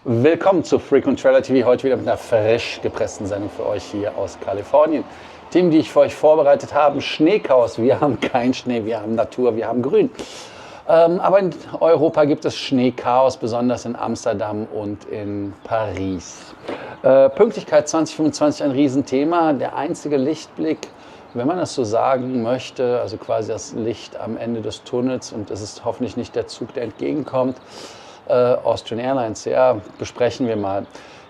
Willkommen zu Frequent Traveler TV, heute wieder mit einer frisch gepressten Sendung für euch hier aus Kalifornien. Themen, die ich für euch vorbereitet habe: Schneechaos. Wir haben keinen Schnee, wir haben Natur, wir haben Grün. Aber in Europa gibt es Schneechaos, besonders in Amsterdam und in Paris. Pünktlichkeit 2025 ein Riesenthema. Der einzige Lichtblick, wenn man das so sagen möchte, also quasi das Licht am Ende des Tunnels, und es ist hoffentlich nicht der Zug, der entgegenkommt. Austrian Airlines, ja, besprechen wir mal.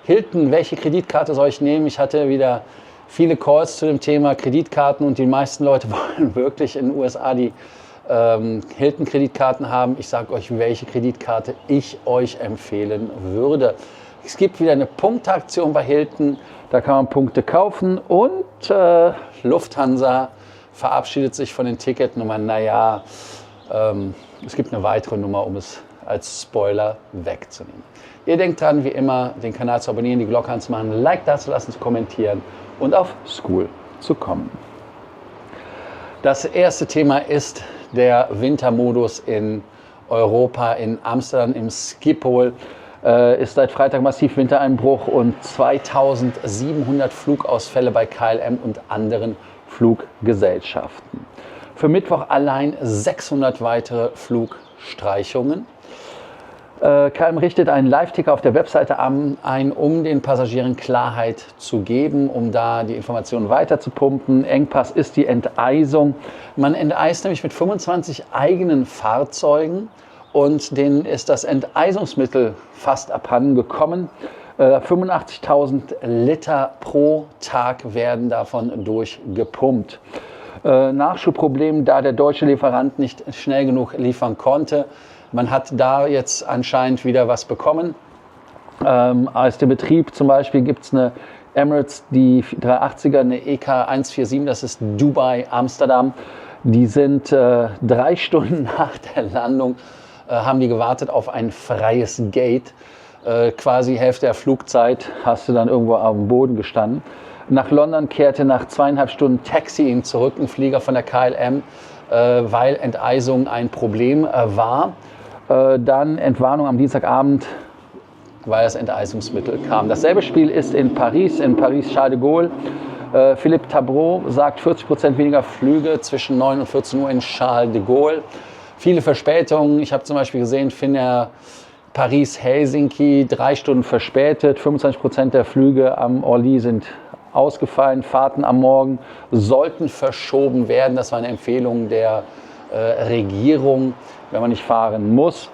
Hilton, welche Kreditkarte soll ich nehmen? Ich hatte wieder viele Calls zu dem Thema Kreditkarten und die meisten Leute wollen wirklich in den USA die Hilton-Kreditkarten haben. Ich sage euch, welche Kreditkarte ich euch empfehlen würde. Es gibt wieder eine Punkteaktion bei Hilton, da kann man Punkte kaufen und Lufthansa verabschiedet sich von den Ticketnummern. Naja, es gibt eine weitere Nummer, um es als Spoiler wegzunehmen. Ihr denkt dran, wie immer, den Kanal zu abonnieren, die Glocke anzumachen, ein Like dazulassen, zu kommentieren und auf School zu kommen. Das erste Thema ist der Wintermodus in Europa. In Amsterdam im Schiphol ist seit Freitag massiv Wintereinbruch und 2700 Flugausfälle bei KLM und anderen Fluggesellschaften. Für Mittwoch allein 600 weitere Flugstreichungen. KLM richtet einen Live-Ticker auf der Webseite ein, um den Passagieren Klarheit zu geben, um da die Informationen weiter zu pumpen. Engpass ist die Enteisung. Man enteist nämlich mit 25 eigenen Fahrzeugen und denen ist das Enteisungsmittel fast abhanden gekommen. 85.000 Liter pro Tag werden davon durchgepumpt. Nachschubproblem, da der deutsche Lieferant nicht schnell genug liefern konnte. Man hat da jetzt anscheinend wieder was bekommen. Aus dem Betrieb zum Beispiel gibt es eine Emirates, die 380er, eine EK 147, das ist Dubai, Amsterdam. Die sind 3 Stunden nach der Landung, haben die gewartet auf ein freies Gate. Quasi Hälfte der Flugzeit hast du dann irgendwo am Boden gestanden. Nach London kehrte nach 2,5 Stunden Taxiing zurück, ein Flieger von der KLM, weil Enteisung ein Problem war. Dann Entwarnung am Dienstagabend, weil das Enteisungsmittel kam. Dasselbe Spiel ist in Paris Charles de Gaulle. Philippe Tabreau sagt 40% weniger Flüge zwischen 9 und 14 Uhr in Charles de Gaulle. Viele Verspätungen. Ich habe zum Beispiel gesehen, Finnair Paris-Helsinki 3 Stunden verspätet. 25% der Flüge am Orly sind ausgefallen. Fahrten am Morgen sollten verschoben werden. Das war eine Empfehlung der Regierung, wenn man nicht fahren muss.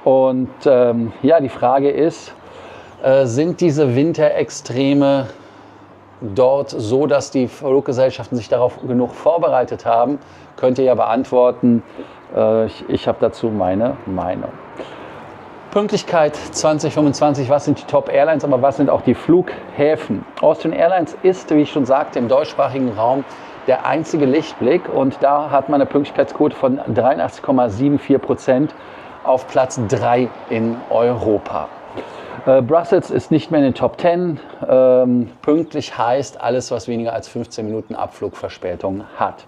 Und ja, die Frage ist, sind diese Winterextreme dort so, dass die Fluggesellschaften sich darauf genug vorbereitet haben? Könnt ihr ja beantworten. Ich habe dazu meine Meinung. Pünktlichkeit 2025, was sind die Top Airlines, aber was sind auch die Flughäfen? Austrian Airlines ist, wie ich schon sagte, im deutschsprachigen Raum der einzige Lichtblick und da hat man eine Pünktlichkeitsquote von 83,74% auf Platz 3 in Europa. Brussels ist nicht mehr in den Top 10. Pünktlich heißt alles, was weniger als 15 Minuten Abflugverspätung hat.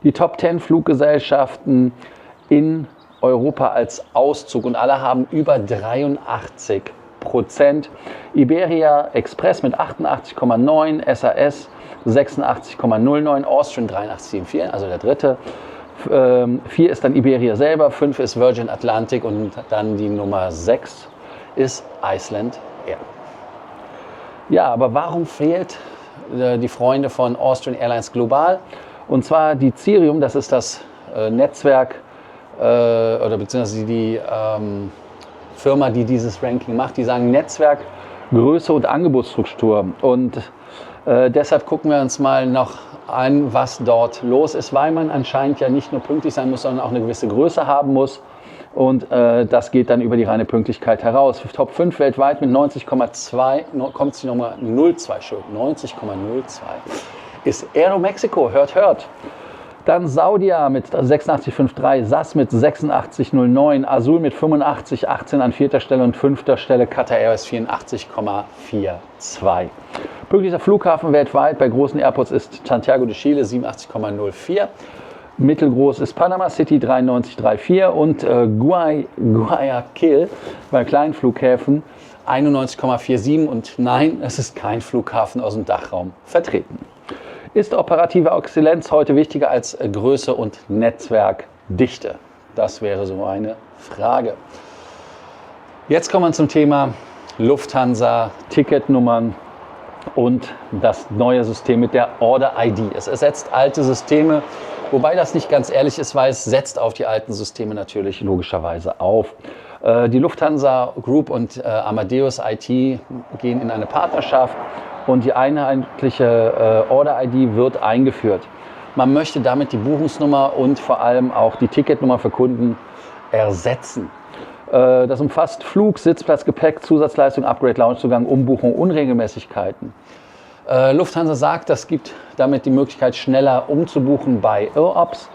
Die Top 10 Fluggesellschaften in Europa als Auszug und alle haben über 83%. Iberia Express mit 88,9, SAS 86,09, Austrian 83,74, also der dritte. 4 ist dann Iberia selber, 5 ist Virgin Atlantic und dann die Nummer 6 ist Iceland Air. Ja, aber warum fehlt die Freunde von Austrian Airlines global? Und zwar die Cirium, das ist das Netzwerk oder beziehungsweise die Firma, die dieses Ranking macht, die sagen Netzwerk, Größe und Angebotsstruktur. Und deshalb gucken wir uns mal noch an, was dort los ist, weil man anscheinend ja nicht nur pünktlich sein muss, sondern auch eine gewisse Größe haben muss. Und das geht dann über die reine Pünktlichkeit heraus. Top 5 weltweit mit 90,2, kommt die Nummer 02, 90,02 ist Aeromexico, hört. Dann Saudia mit 86,53, SAS mit 86,09, Azul mit 85,18 an 4. Stelle und 5. Stelle Qatar Airways 84,42. Pünktlichster Flughafen weltweit bei großen Airports ist Santiago de Chile 87,04. Mittelgroß ist Panama City 93,34 und Guayaquil bei kleinen Flughäfen 91,47 und nein, es ist kein Flughafen aus dem Dachraum vertreten. Ist operative Exzellenz heute wichtiger als Größe und Netzwerkdichte? Das wäre so eine Frage. Jetzt kommen wir zum Thema Lufthansa, Ticketnummern und das neue System mit der Order ID. Es ersetzt alte Systeme, wobei das nicht ganz ehrlich ist, weil es setzt auf die alten Systeme natürlich logischerweise auf. Die Lufthansa Group und Amadeus IT gehen in eine Partnerschaft und die einheitliche Order ID wird eingeführt. Man möchte damit die Buchungsnummer und vor allem auch die Ticketnummer für Kunden ersetzen. Das umfasst Flug, Sitzplatz, Gepäck, Zusatzleistung, Upgrade, Loungezugang, Umbuchung, Unregelmäßigkeiten. Lufthansa sagt, das gibt damit die Möglichkeit, schneller umzubuchen bei IROPS.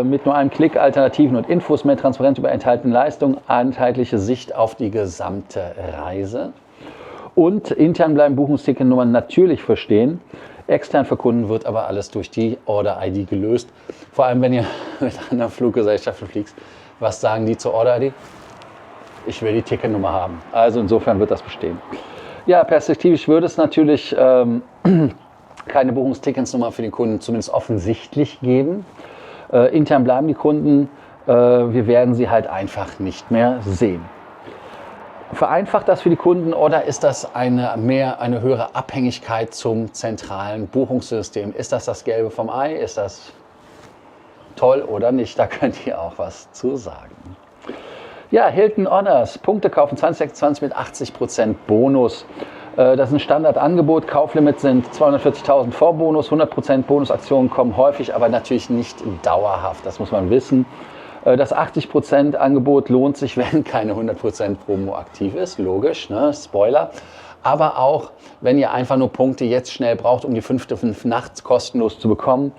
Mit nur einem Klick Alternativen und Infos, mehr Transparenz über enthaltene Leistungen, einheitliche Sicht auf die gesamte Reise. Und intern bleiben Buchungsticketnummern natürlich verstehen. Extern für Kunden wird aber alles durch die Order-ID gelöst. Vor allem, wenn ihr mit einer Fluggesellschaft fliegst. Was sagen die zur Order-ID? Ich will die Ticketnummer haben. Also insofern wird das bestehen. Ja, perspektivisch würde es natürlich keine Buchungsticketsnummer für den Kunden zumindest offensichtlich geben. Intern bleiben die Kunden. Wir werden sie halt einfach nicht mehr sehen. Vereinfacht das für die Kunden oder ist das eine höhere Abhängigkeit zum zentralen Buchungssystem? Ist das Gelbe vom Ei? Ist das toll oder nicht? Da könnt ihr auch was zu sagen. Ja, Hilton Honors, Punkte kaufen 2026 mit 80% Bonus. Das ist ein Standardangebot. Kauflimit sind 240.000 Vorbonus. 100% Bonusaktionen kommen häufig, aber natürlich nicht dauerhaft. Das muss man wissen. Das 80% Angebot lohnt sich, wenn keine 100% Promo aktiv ist. Logisch, ne? Spoiler. Aber auch, wenn ihr einfach nur Punkte jetzt schnell braucht, um die 5. Nacht kostenlos zu bekommen.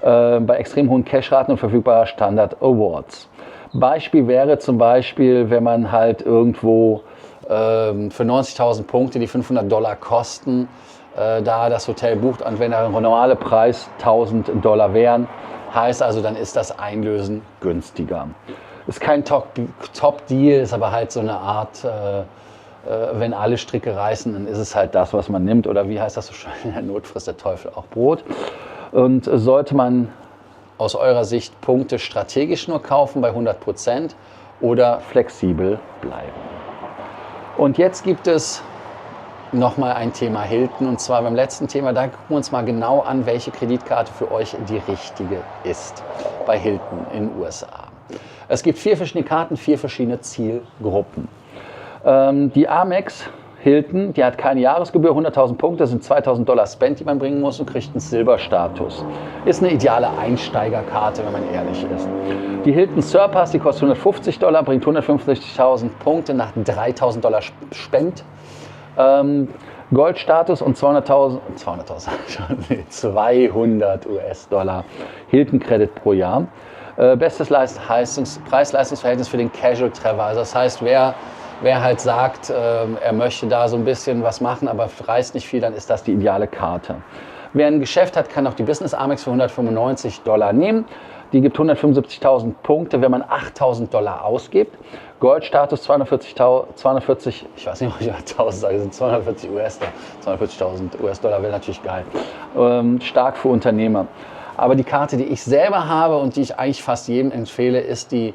Bei extrem hohen Cashraten und verfügbarer Standard Awards. Beispiel wäre zum Beispiel, wenn man halt irgendwo für 90.000 Punkte die $500 kosten, da das Hotel bucht und wenn der normale Preis $1.000 wären, heißt also, dann ist das Einlösen günstiger. Ist kein Top-Deal, ist aber halt so eine Art, wenn alle Stricke reißen, dann ist es halt das, was man nimmt. Oder wie heißt das so schön, in der Not frisst der Teufel auch Brot. Und sollte man aus eurer Sicht Punkte strategisch nur kaufen bei 100% oder flexibel bleiben? Und jetzt gibt es nochmal ein Thema Hilton und zwar beim letzten Thema, da gucken wir uns mal genau an, welche Kreditkarte für euch die richtige ist bei Hilton in den USA. Es gibt 4 verschiedene Karten, 4 verschiedene Zielgruppen. Die Amex Hilton, die hat keine Jahresgebühr, 100.000 Punkte, das sind $2.000 Spend, die man bringen muss und kriegt einen Silberstatus. Ist eine ideale Einsteigerkarte, wenn man ehrlich ist. Die Hilton Surpass, die kostet $150, bringt 150.000 Punkte nach $3.000 Spend. Goldstatus und 200 US-Dollar Hilton-Credit pro Jahr. Bestes Preis-Leistungs-Verhältnis für den Casual Traveler. Also das heißt, wer halt sagt, er möchte da so ein bisschen was machen, aber reist nicht viel, dann ist das die ideale Karte. Wer ein Geschäft hat, kann auch die Business Amex für $195 nehmen. Die gibt 175.000 Punkte, wenn man $8.000 ausgibt. Goldstatus 240, ich weiß nicht, ob ich 1.000 sage, sind 240 US-Dollar. 240.000 US-Dollar wäre natürlich geil. Stark für Unternehmer. Aber die Karte, die ich selber habe und die ich eigentlich fast jedem empfehle, ist die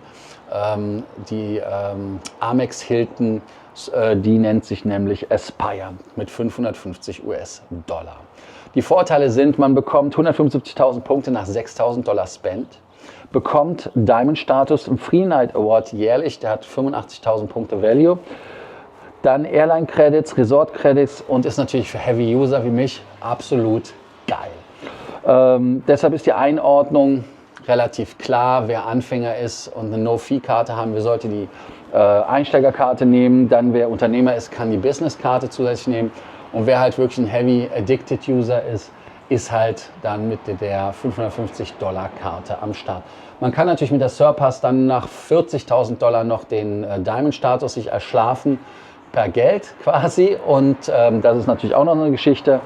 Amex Hilton, die nennt sich nämlich Aspire mit 550 US-Dollar. Die Vorteile sind, man bekommt 175.000 Punkte nach $6.000 Spend, bekommt Diamond-Status im Free Night Award jährlich, der hat 85.000 Punkte Value, dann Airline-Credits, Resort-Credits und ist natürlich für Heavy-User wie mich absolut geil. Deshalb ist die Einordnung relativ klar, wer Anfänger ist und eine No-Fee-Karte haben will, sollte die Einsteigerkarte nehmen. Dann wer Unternehmer ist, kann die Business-Karte zusätzlich nehmen. Und wer halt wirklich ein Heavy Addicted User ist halt dann mit der $550-Karte am Start. Man kann natürlich mit der Surpass dann nach $40.000 noch den Diamond-Status sich erschlafen, per Geld quasi. Und das ist natürlich auch noch eine Geschichte.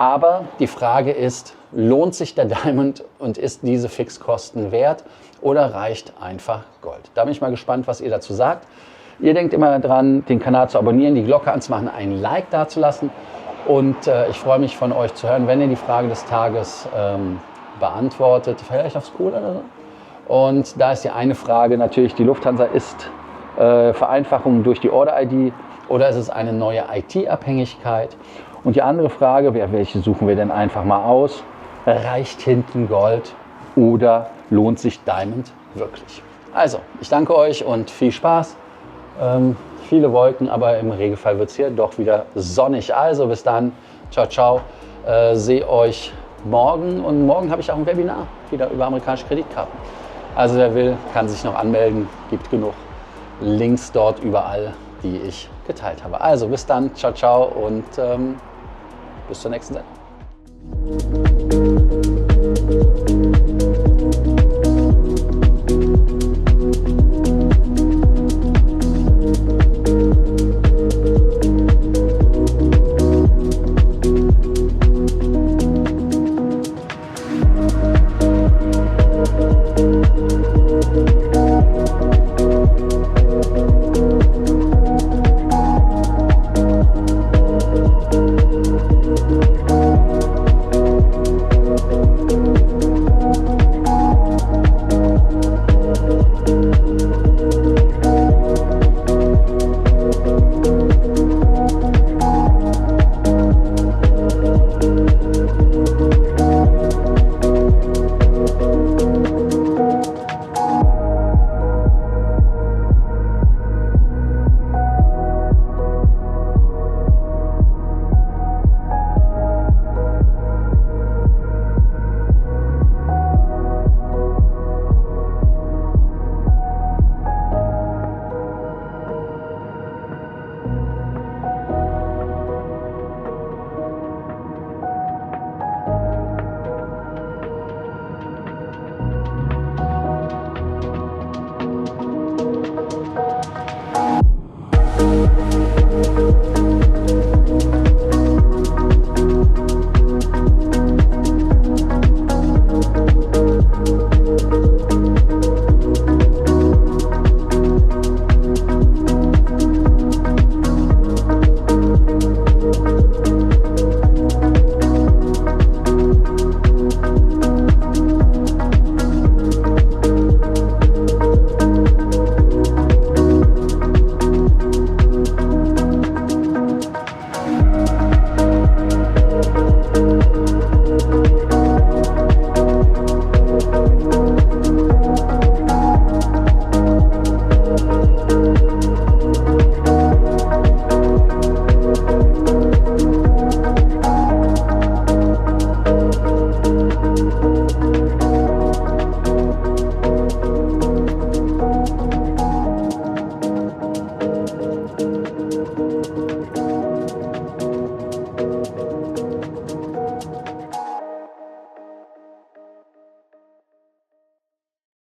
Aber die Frage ist, lohnt sich der Diamond und ist diese Fixkosten wert oder reicht einfach Gold? Da bin ich mal gespannt, was ihr dazu sagt. Ihr denkt immer daran, den Kanal zu abonnieren, die Glocke anzumachen, ein Like dazulassen. Und ich freue mich von euch zu hören, wenn ihr die Frage des Tages beantwortet, vielleicht aufs Cool oder so. Und da ist die eine Frage natürlich, die Lufthansa ist Vereinfachung durch die Order-ID oder ist es eine neue IT-Abhängigkeit? Und die andere Frage wäre, welche suchen wir denn einfach mal aus? Reicht hinten Gold oder lohnt sich Diamond wirklich? Also, ich danke euch und viel Spaß. Viele Wolken, aber im Regelfall wird es hier doch wieder sonnig. Also bis dann, ciao, ciao. Sehe euch morgen und morgen habe ich auch ein Webinar wieder über amerikanische Kreditkarten. Also wer will, kann sich noch anmelden, gibt genug Links dort überall, die ich geteilt habe. Also bis dann, ciao, ciao und bis zur nächsten Sendung.